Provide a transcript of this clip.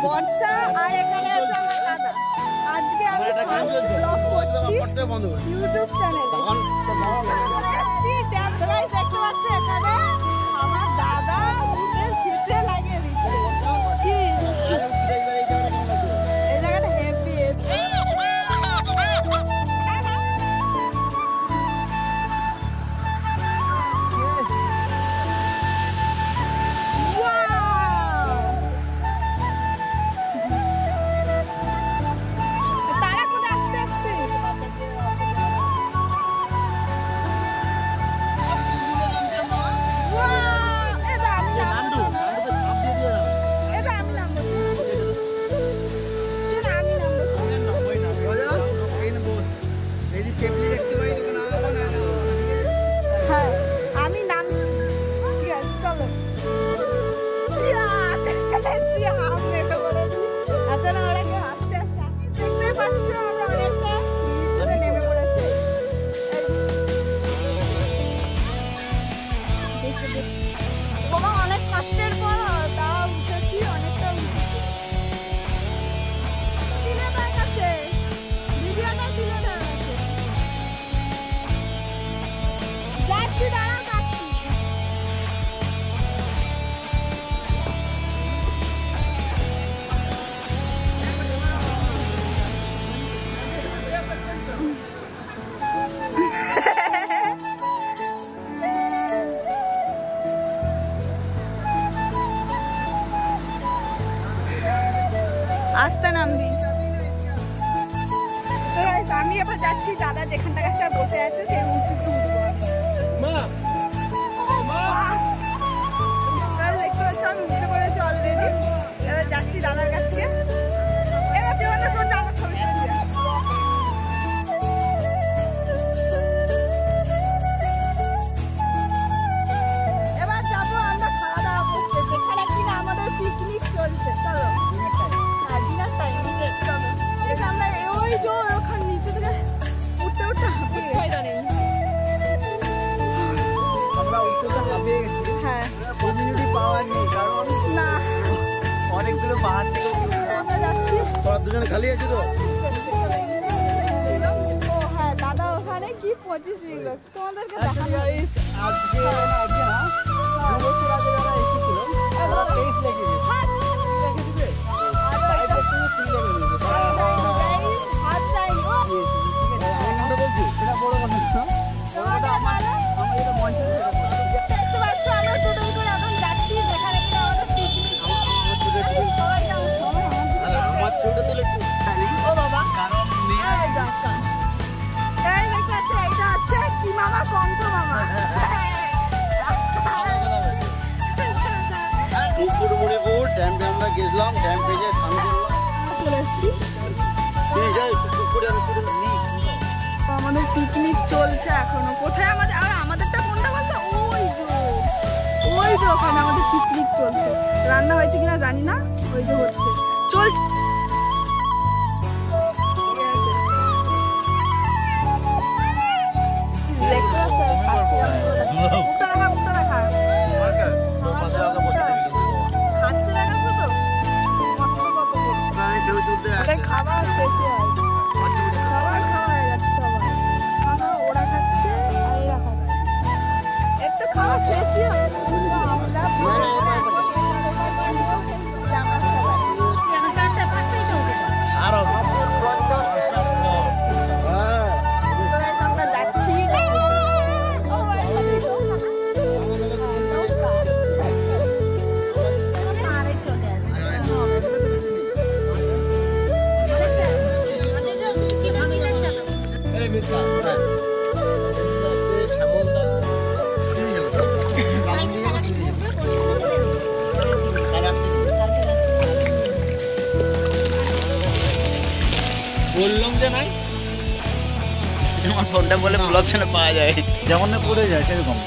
বর্ষা আর এখানে আছে আমার দাদা। আজকে আমি ব্লগ করছি ইউটিউব চ্যানেলে। দেখতে পাচ্ছি এখানে আমার দাদা মুখে ফিতে লাগিয়ে দিচ্ছে। এই জায়গাটা হেভি। অনেক কষ্টের পর তাও উঠেছি, অনেকটা ভিডিওটা তুলে যাচ্ছি, দাঁড়া কাটছি। আসতে নামবি। আমি এবার যাচ্ছি, দাদা যেখানটা একটা বসে আছে সেই উঁচুতে উঠবো। দেখতে পাচ্ছি আমি উঠে পড়েছি অলরেডি। এবার যাচ্ছি দাদার কাছে। এবার জীবনে শোনটা আমার ছবি এবার যাবো আমরা খাওয়া দাওয়া করতে, যেখানে কিনা আমাদের পিকনিক চলছে। চলো আমরা ওই যে ওখানে নিচে থেকে উঠতে উঠতে হ্যাঁ না অনেকগুলো পাহাড় থেকে আমরা যাচ্ছি। তোরা দুজনে খালি আছিস তো? ও হ্যাঁ, দাদা ওখানে কি 25 মিনিট তোমাদেরকে দেখানো। আজকে না 2 বছর আগে যারা এসেছিল তারা 23 লেগে গেছে। আমরা গেছিলাম ড্যাম পেজে চলে এসেছি। আমাদের পিকনিক চলছে এখনো। কোথায় আমাদের, আর আমাদেরটা কোনটা বলতো? ওই যে ওখানে আমাদের পিকনিক চলছে। রান্না হয়েছে কিনা জানি না, ওই যে হচ্ছে চলছে। দেখতে পাচ্ছ খাচ্ছে খাবার বেশি হয়, খাবার খাওয়া হয়ে যাচ্ছে সবাই। ওরা খাচ্ছে আর এরা খাচ্ছে, এর তো খাওয়া শেষই হবে। আমরা যাচ্ছি বললাম যে নাই আমার ফোনটা বলে ব্লগ চ্যানেল পাওয়া যায়, যেমন পড়ে যায় সেরকম।